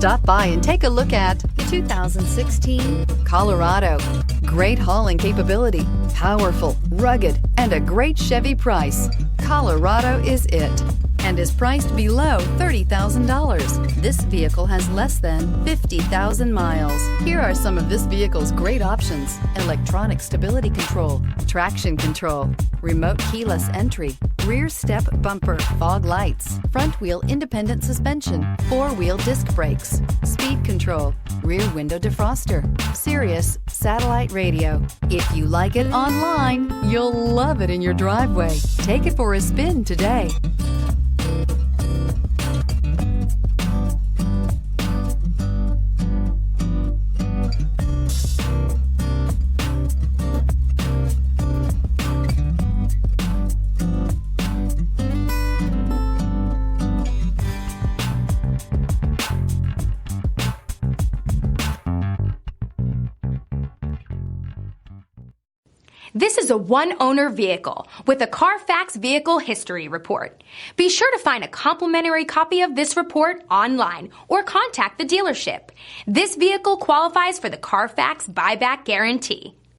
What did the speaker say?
Stop by and take a look at the 2016 Colorado. Great hauling capability, powerful, rugged, and a great Chevy price. Colorado is it, and is priced below $30,000. This vehicle has less than 50,000 miles. Here are some of this vehicle's great options: electronic stability control, traction control, remote keyless entry, rear step bumper, fog lights, front wheel independent suspension, four-wheel disc brakes, speed control, rear window defroster, Sirius satellite radio. If you like it online, you'll love it in your driveway. Take it for a spin today. This is a one-owner vehicle with a Carfax Vehicle History Report. Be sure to find a complimentary copy of this report online or contact the dealership. This vehicle qualifies for the Carfax Buyback Guarantee.